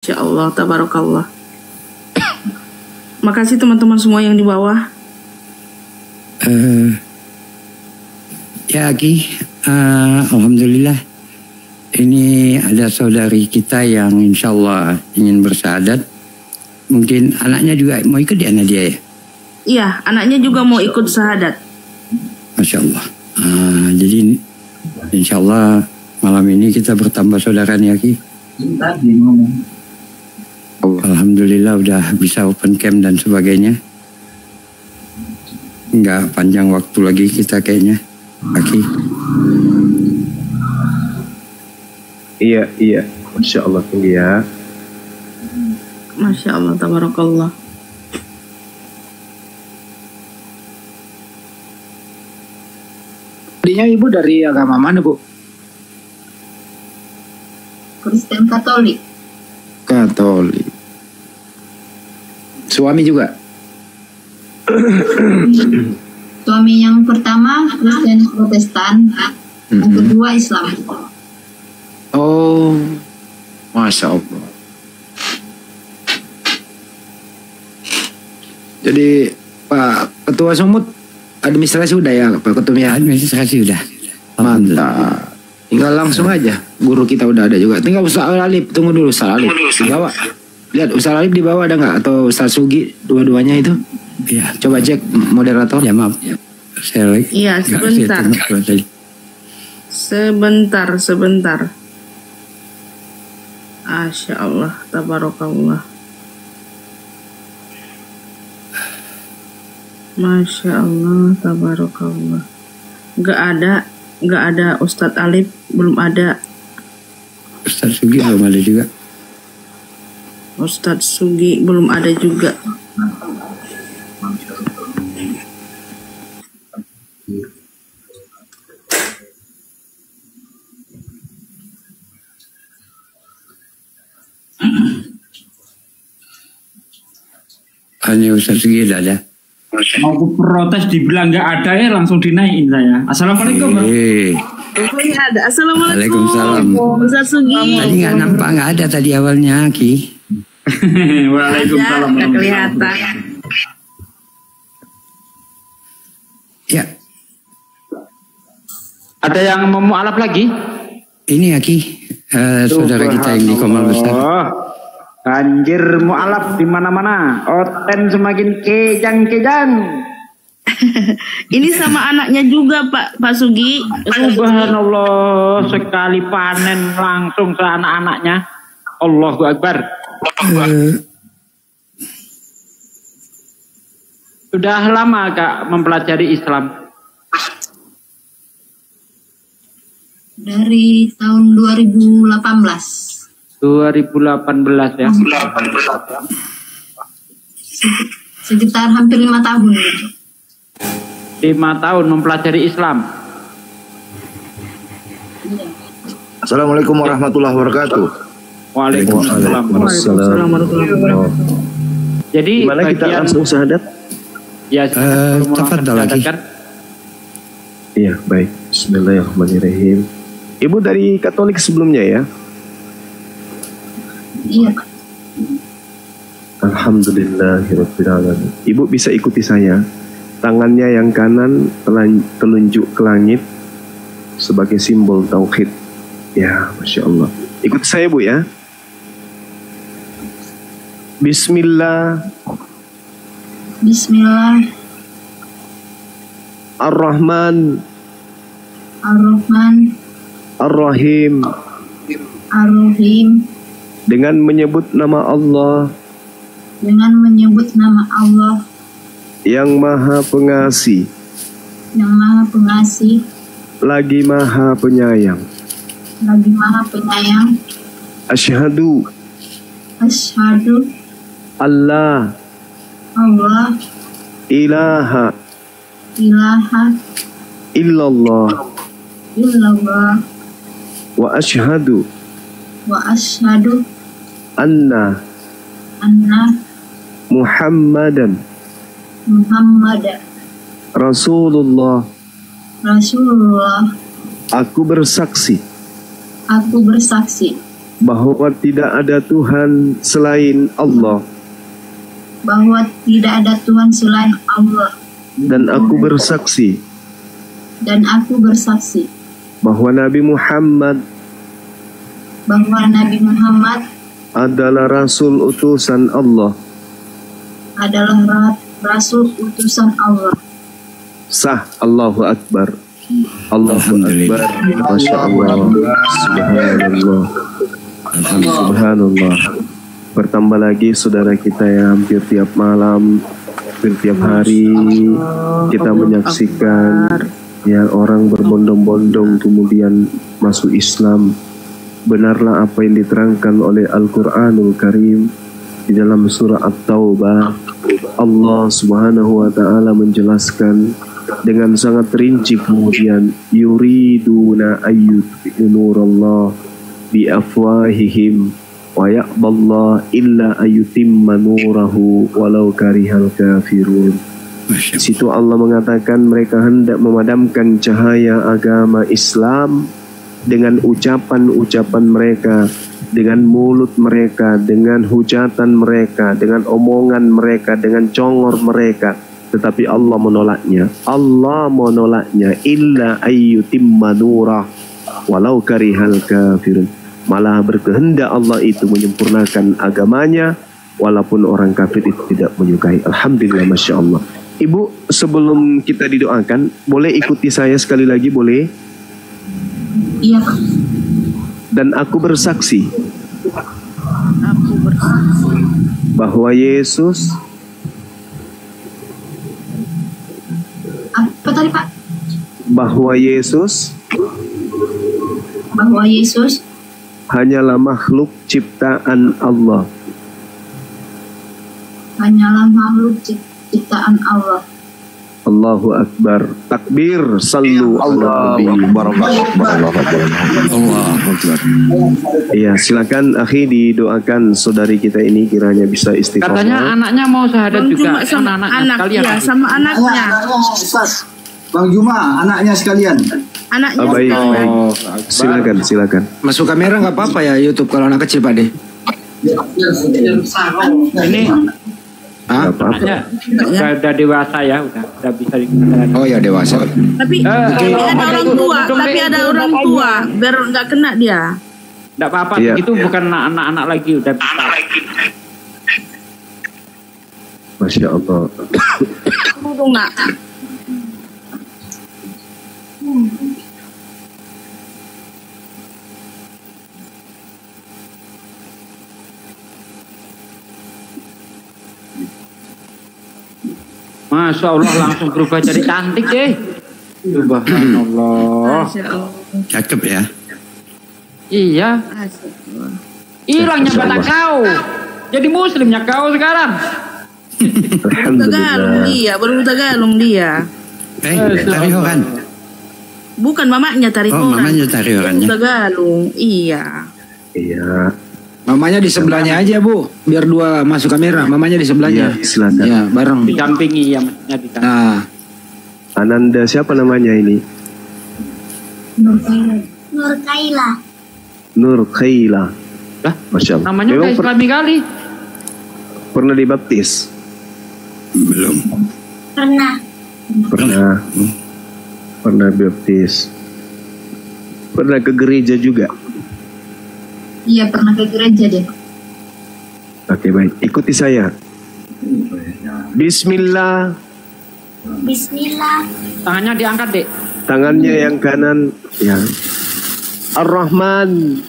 Insya Allah, tabarakallah. Makasih teman-teman semua yang di bawah. Ya Aki, alhamdulillah. Ini ada saudari kita yang insya Allah ingin bersyahadat. Mungkin anaknya juga mau ikut ya Nadia ya? Iya, anaknya juga mau ikut syahadat. Masya Allah. Jadi insya Allah malam ini kita bertambah saudara nih Aki. Alhamdulillah udah bisa open camp dan sebagainya. Nggak panjang waktu lagi kita kayaknya, Aki. Iya. Masya Allah tinggi ya. Masya Allah, tabarakallah. Tadinya ibu dari agama mana bu? Kristen Katolik. Katolik. Suami juga? Suami yang pertama Kristen Protestan, yang kedua Islam. Oh, Masya Allah. Jadi Pak Ketua Sumut administrasi udah ya Pak Ketumnya? Administrasi udah. Mantap. Tinggal langsung aja. Guru kita udah ada juga. Tinggal Ustaz Alip. Tunggu dulu Ustaz Alip. Di bawah. Lihat Ustaz Alip di bawah ada nggak? Atau Ustaz Sugi dua-duanya itu? Iya. Coba cek moderator. Ya maaf. Saya lagi. Iya sebentar. Sebentar. Masya Allah, tabarakallah. Masya Allah, tabarakallah. Gak ada Ustadz Alip, belum ada. Ustadz Sugi belum ada juga. Ustadz Sugi belum ada juga. Hanya Ustadz Sugi udah ada. Mau protes dibilang nggak ada ya langsung dinaikin saya. Assalamualaikum. Ada. Assalamualaikum. Waalaikumsalam. Ustadz Sugi. Tadi nggak nampak, nggak ada tadi awalnya Ki. Waalaikumsalam. Nggak kelihatan. Ya. Ada yang mau mualaf lagi? Ini Aki, saudara kita yang di Komal Besar. Banjir mualaf di mana-mana. Oten semakin kejang-kejang. Ini sama anaknya juga Pak Sugi. Subhanallah, sekali panen langsung ke anak-anaknya. Allahu Akbar. Sudah lama Kak mempelajari Islam? Dari tahun 2018. 2018 ya. Sekitar hampir 5 tahun. 5 tahun mempelajari Islam. Assalamualaikum warahmatullahi wabarakatuh. Waalaikumsalam. Jadi gimana kita langsung syahadat? Ya, tafadhal lagi. Iya, baik. Bismillahirrahmanirrahim. Ibu dari Katolik sebelumnya ya? Iya Pak. Alhamdulillahirrahmanirrahim. Ibu bisa ikuti saya. Tangannya yang kanan telunjuk ke langit sebagai simbol tauhid. Ya, Masya Allah. Ikut saya Bu ya. Bismillah. Ar-Rahman. Ar-Rahim. Dengan menyebut nama Allah yang Maha Pengasih, lagi Maha Penyayang. Asyhadu Allah ilaha illallah wa asyhadu anna Muhammadan Rasulullah. Aku bersaksi bahwa tidak ada Tuhan selain Allah, bahwa tidak ada Tuhan selain Allah, dan aku bersaksi bahwa Nabi Muhammad adalah Rasul utusan Allah. Sah. Allahu Akbar. Allahu Akbar. Masya Allah. Subhanallah. Subhanallah. Bertambah lagi saudara kita yang hampir tiap malam, hampir tiap hari kita menyaksikan ya orang berbondong-bondong kemudian masuk Islam. Benarlah apa yang diterangkan oleh Al-Quranul Karim di dalam surah At-Taubah. Allah Subhanahu wa ta'ala menjelaskan dengan sangat rinci kemudian, yuriduna ayyutfi'u nurallah bi afwahihim wa ya'ballah illa ayyutimma nurahu walau karihal kafirun. Situ Allah mengatakan mereka hendak memadamkan cahaya agama Islam dengan ucapan-ucapan mereka, dengan mulut mereka, dengan hujatan mereka, dengan omongan mereka, dengan congor mereka. Tetapi Allah menolaknya. Allah menolaknya. Illa ayyutimma nurah walau karihal kafirun. Malah berkehendak Allah itu menyempurnakan agamanya walaupun orang kafir itu tidak menyukai. Alhamdulillah, Masya Allah. Ibu, sebelum kita didoakan, boleh ikuti saya sekali lagi, boleh? Iya, Pak. Dan aku bersaksi bahwa Yesus, apa tadi, Pak? bahwa Yesus hanyalah makhluk ciptaan Allah. Allahu Akbar. Takbir. Sallu ala Nabi. Iya, silakan akhi didoakan saudari kita ini kiranya bisa istiqomah. Katanya anaknya mau syahadat juga. Sama anaknya, sama anaknya. Bang Juma, anaknya sekalian. Anaknya. Baik. Silakan. Masuk kamera nggak apa-apa ya YouTube kalau anak kecil, Pak De. Ini apa-apa. Udah dewasa ya, udah bisa digunakan. Oh ya, dewasa. Tapi ada orang tua, biar nggak kena dia. Nggak apa-apa, Iya. itu bukan anak-anak lagi, udah bisa. Masya Allah. Tunggu nak. Masya Allah langsung berubah jadi cantik deh. Subhanallah. Cakep ya. Iya. Hilangnya batak kau. Jadi muslimnya kau sekarang. Alhamdulillah. Baru Tagalog dia. Tari Horan. Bukan mamanya Tari Horan. Oh, mamanya Tari Horan ya. Tagalog, iya. Iya. Mamanya di sebelahnya aja, Bu. Biar dua masuk kamera. Mamanya di sebelahnya. Iya, silakan. Ya, bareng. Didampingi ya, maksudnya didampingi. Nah, Ananda siapa namanya ini? Nur Khaila. Lah, Masya Allah. namanya Memang udah Islami kali. pernah dibaptis? Belum. Pernah baptis. Pernah ke gereja juga? Iya, pernah ke gereja deh. Oke, baik. Ikuti saya. Bismillah. Tangannya diangkat, Dek. Tangannya yang kanan ya. Ar-Rahman.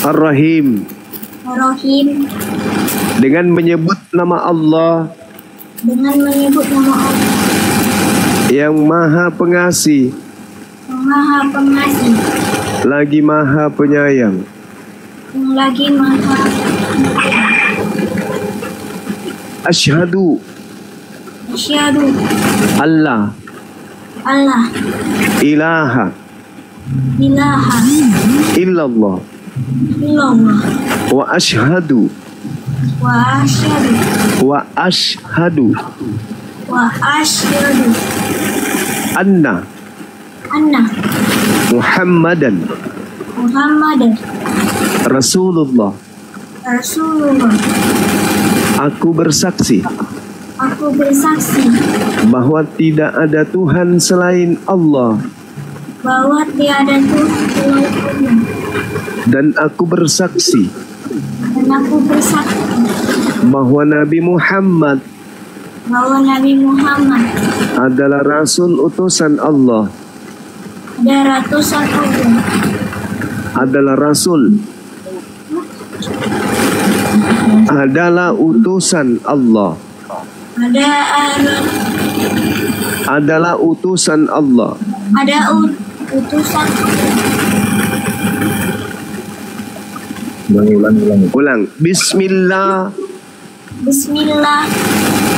Ar-Rahim. Dengan menyebut nama Allah yang Maha Pengasih, lagi Maha Penyayang. Asyhadu Allah ilaha illallah wa asyhadu anna Muhammadan Muhammad Rasulullah. Rasulullah. Aku bersaksi Aku bersaksi bahwa tidak ada Tuhan selain Allah, bahwa tiada Tuhan selain Allah. dan aku bersaksi Dan aku bersaksi bahwa Nabi Muhammad bahwa Nabi Muhammad adalah Rasul utusan Allah, ada ratusan Allah, adalah Rasul, adalah utusan Allah, adalah utusan Allah. Utusan Ulang. Bismillah Bismillah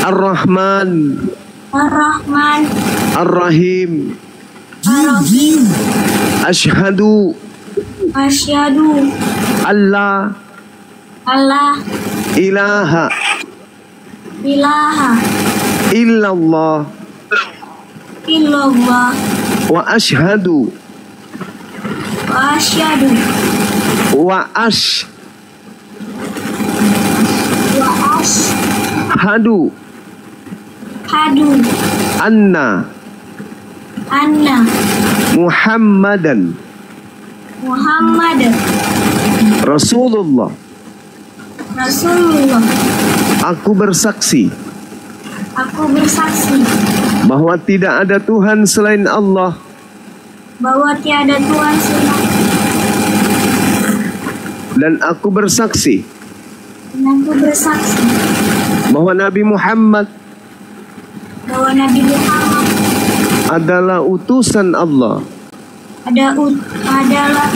ar-Rahman ar-Rahman ar-Rahim. ar-Rahim. Asyhadu Asyhadu alla Allah ilaha ilaha illallah illallah wa asyhadu wa asyhadu wa ashhadu anna Muhammadan Rasulullah. Aku bersaksi bahwa tidak ada Tuhan selain Allah, dan aku bersaksi bahwa Nabi Muhammad adalah utusan Allah. adalah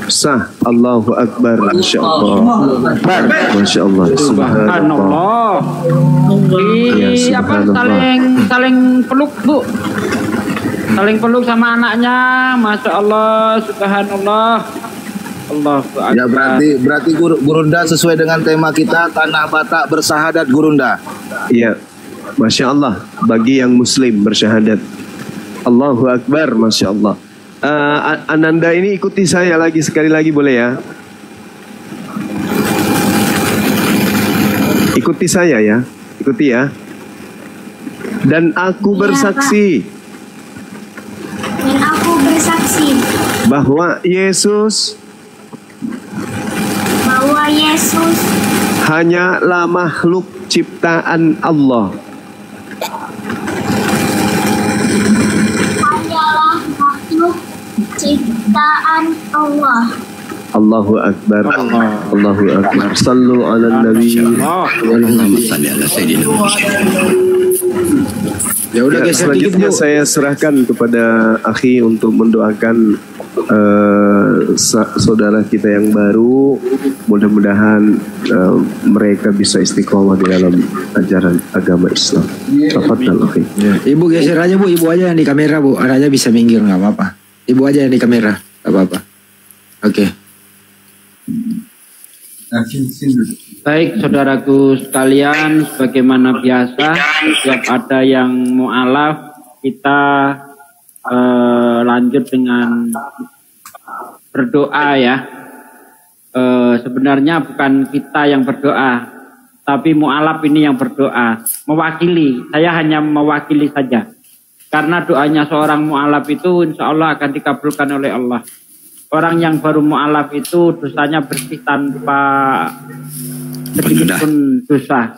Sah. Allahu Akbar. Masya Allah. Masya Allah. Subhanallah. Ya, subhanallah. Saling peluk, Bu. Saling peluk sama anaknya. Masya Allah. Subhanallah. Allah. Ya, berarti Gurunda sesuai dengan tema kita, Tanah Batak bersahadat Gurunda. Iya. Masya Allah. Bagi yang Muslim bersyahadat. Allahu Akbar. Masya Allah. Ananda ini ikuti saya lagi sekali lagi, boleh ya? Ikuti saya ya. Ikuti ya. Dan aku bersaksi bahwa Yesus hanyalah makhluk ciptaan Allah. Allahu Akbar. Allahu Akbar. Sallu ala Nabi. Allahumma salli ala sayyidina Muhammad. Ya udah, selanjutnya saya serahkan kepada akhi untuk mendoakan saudara kita yang baru. Mudah-mudahan mereka bisa istiqomah di dalam ajaran agama Islam. Tafadhal akhi. Ibu geser aja, Bu. Ibu aja yang di kamera, Bu. Anaknya bisa minggir, nggak apa-apa. Ibu aja yang di kamera, nggak apa-apa. Oke. Baik, saudaraku sekalian, sebagaimana biasa, setiap ada yang mu'alaf, kita lanjut dengan berdoa ya. Sebenarnya bukan kita yang berdoa, tapi mu'alaf ini yang berdoa. Mewakili, saya hanya mewakili saja. Karena doanya seorang mu'alaf itu insya Allah akan dikabulkan oleh Allah. Orang yang baru mu'alaf itu dosanya bersih tanpa sedikit pun dosa,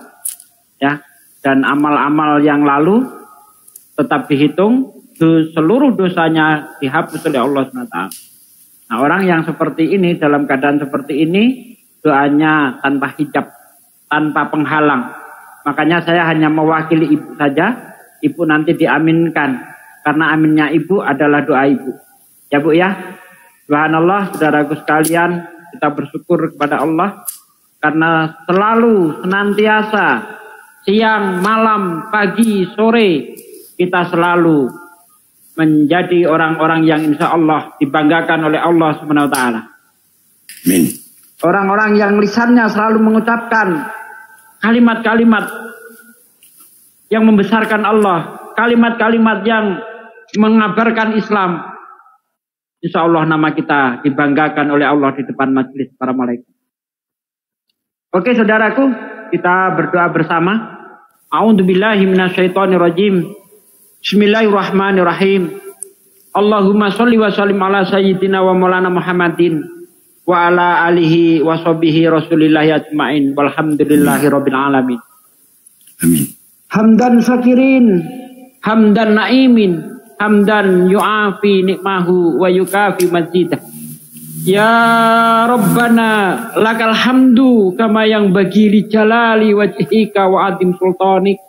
ya. Dan amal-amal yang lalu tetap dihitung, seluruh dosanya dihapus oleh Allah SWT. Nah, orang yang seperti ini, dalam keadaan seperti ini, doanya tanpa hijab, tanpa penghalang. Makanya saya hanya mewakili ibu saja. Ibu nanti diaminkan, karena aminnya ibu adalah doa ibu. Ya Bu ya. Subhanallah, saudaraku sekalian, kita bersyukur kepada Allah karena selalu senantiasa siang, malam, pagi, sore kita selalu menjadi orang-orang yang insya Allah dibanggakan oleh Allah Subhanahu wa taala. Amin. Orang-orang yang lisannya selalu mengucapkan kalimat-kalimat yang membesarkan Allah, kalimat-kalimat yang mengabarkan Islam. insya Allah nama kita dibanggakan oleh Allah di depan majelis para malaikat. Oke saudaraku, kita berdoa bersama. A'udzubillahi minasyaitonirrajim. Bismillahirrahmanirrahim. Allahumma sholli wa sallim ala sayyidina wa maulana Muhammadin wa ala alihi wa sahbihi rasulillahi ajma'in walhamdulillahi rabbil alamin. Amin. Hamdan syakirin, hamdan naimin, hamdan yu'afi nikmahu wa yukafi mazidah. Ya Rabbana lakal hamdu kama yang bagi li jalali wajhika wa adim sultanik.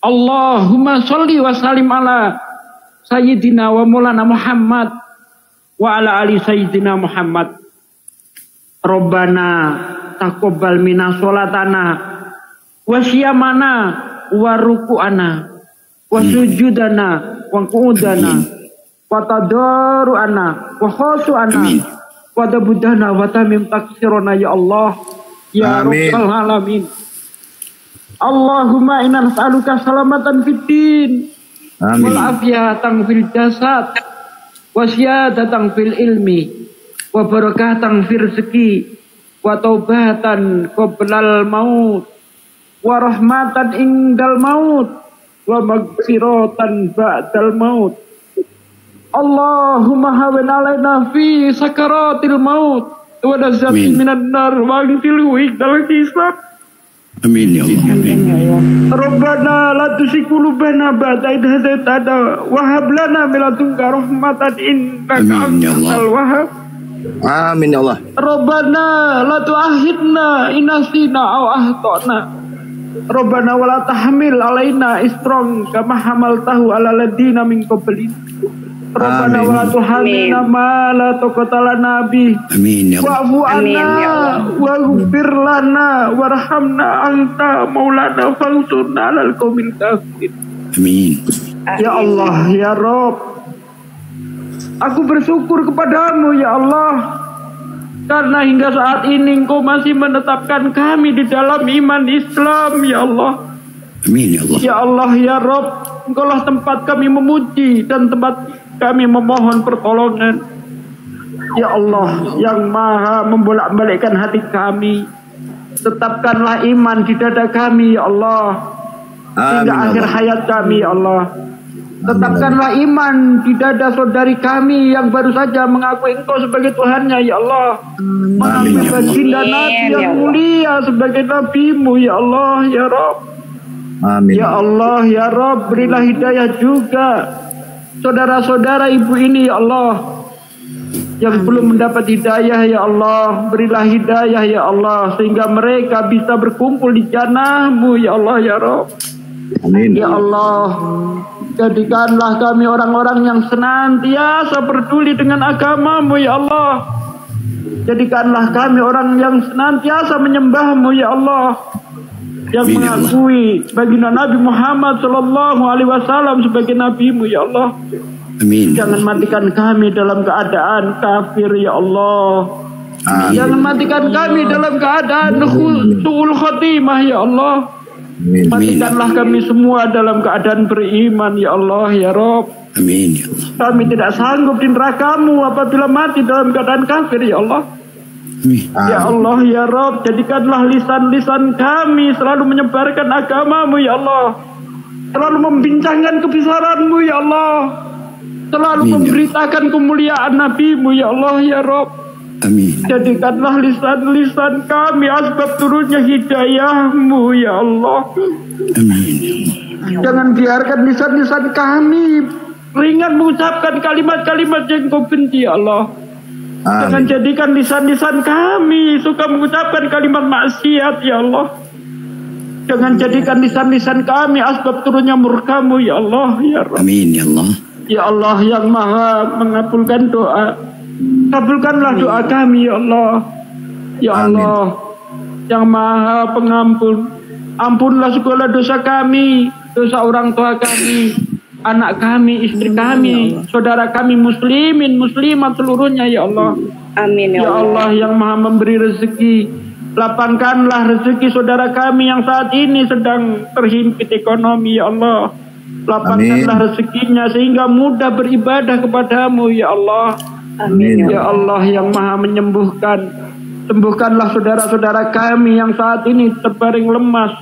Allahumma sholli wa sallim ala sayyidina wa maulana Muhammad wa ala ali sayyidina Muhammad. Rabbana taqabbal minna sholatana wa siyamana wa ruku'ana wa sujudana wa qu'udana wa tadaru'ana wa khushu'ana wa tabudana wa tamim taksirona ya Allah ya Rabbal alamin. Allahumma inna nas'aluka salamatan fid din wal afiyatan fil jasad wa ziyadatan fil ilmi wa barakatan fil rizqi wa taubatan qoblal maut wa rahmatan indal maut wa magfiratan ba'dal maut. Allahumma hawin alaina fi sakaratil maut wa nazatin minan nar wa ghfirhu iqdal hisab. Amin ya Allah. Amin. Rabbana la tuzigh qulubana ba'da idh hadaytana wa hab lana min ladunka rahmatan innaka antal wahhab. Amin ya Allah. Rabbana la tu'akhidna in nasina aw akhtana. Rabbana wa la tahmil alaina isran kama hamaltahu ala ladina min qablina. Rabbana wa la tuhammilna ma la taqata lana bi. Amin ya Allah. Wa'fu anna waghfir lana warhamna anta maulana fansurna 'alal qaumil kafirin. Amin. Ya Allah ya Rabb, aku bersyukur kepadamu ya Allah, karena hingga saat ini Engkau masih menetapkan kami di dalam iman Islam ya Allah. Amin ya Allah. Ya Allah ya Rabb, Engkau lah tempat kami memuji dan tempat kami memohon pertolongan. Ya Allah yang maha membolak-balikkan hati kami, tetapkanlah iman di dada kami ya Allah hingga akhir hayat kami ya Allah. Tetapkanlah iman di dada saudari kami yang baru saja mengakui Engkau sebagai Tuhannya ya Allah, mengakui baginda Nabi yang mulia sebagai Nabi-Mu ya Allah ya Rabb. Amin. Ya Allah ya Rabb, berilah hidayah juga saudara-saudara ibu ini ya Allah yang belum mendapat hidayah ya Allah, berilah hidayah ya Allah sehingga mereka bisa berkumpul di jannah-Mu ya Allah ya Rabb. Amin. Ya Allah, jadikanlah kami orang-orang yang senantiasa peduli dengan agama-Mu ya Allah. Jadikanlah kami orang yang senantiasa menyembah-Mu ya Allah, yang Amin, ya mengakui baginda Nabi Muhammad sallallahu alaihi wasallam sebagai Nabi-Mu ya Allah. Amin. Jangan matikan kami dalam keadaan kafir ya Allah. Amin. Jangan matikan kami dalam keadaan su'ul khatimah ya Allah. Amin. Matikanlah kami semua dalam keadaan beriman ya Allah ya Rabb. Amin ya Allah. Kami tidak sanggup di neraka-Mu apabila mati dalam keadaan kafir ya Allah. Amin. Ya Allah ya Rabb, jadikanlah lisan-lisan kami selalu menyebarkan agama-Mu ya Allah, selalu membincangkan kebesaran-Mu ya Allah, selalu Amin, memberitakan kemuliaan Nabi-Mu ya Allah ya Rabb. Amin. Jadikanlah lisan-lisan kami asbab turunnya hidayah-Mu ya Allah. Amin ya Allah. Jangan biarkan lisan-lisan kami ringan mengucapkan kalimat-kalimat yang Kau benci ya Allah. Jangan jadikan lisan-lisan kami suka mengucapkan kalimat maksiat ya Allah. Jangan jadikan lisan-lisan kami asbab turunnya murka-Mu ya Allah ya Rabb. Amin ya Allah. Ya Allah yang maha mengabulkan doa, kabulkanlah doa kami ya Allah. Ya Allah yang maha pengampun, ampunlah segala dosa kami, dosa orang tua kami, anak kami, istri kami, saudara kami muslimin, muslimat seluruhnya ya Allah. Amin Ya Allah yang maha memberi rezeki, lapangkanlah rezeki saudara kami yang saat ini sedang terhimpit ekonomi ya Allah. Lapangkanlah rezekinya sehingga mudah beribadah kepadamu ya Allah. Amin. Ya Allah yang maha menyembuhkan, sembuhkanlah saudara-saudara kami yang saat ini terbaring lemas,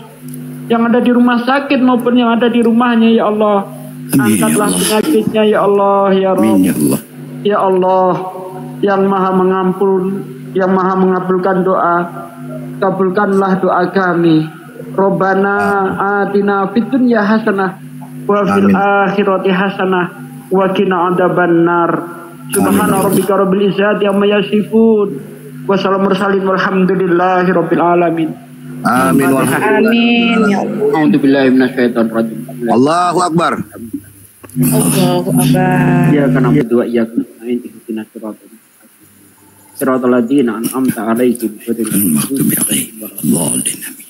yang ada di rumah sakit maupun yang ada di rumahnya ya Allah. Angkatlah penyakitnya ya Allah ya Rabb. Ya Allah yang maha mengampun, yang maha mengabulkan doa, kabulkanlah doa kami. Robbana atina fid dunya hasanah wa fil akhirati hasanah wa qina adzabannar. Subhana rabbika rabbil izzati amma yasifun wa salamun mursalin walhamdulillahi rabbil alamin. Amin. Amin ya Allah. A'udzubillahi minasyaitonir rajim. Allahu Akbar. Allahu akbar. Ya kana berdoa ya kana ihdinas siratal ladzina an'amta 'alaihim ghairil maghdubi 'alaihim waladdallin.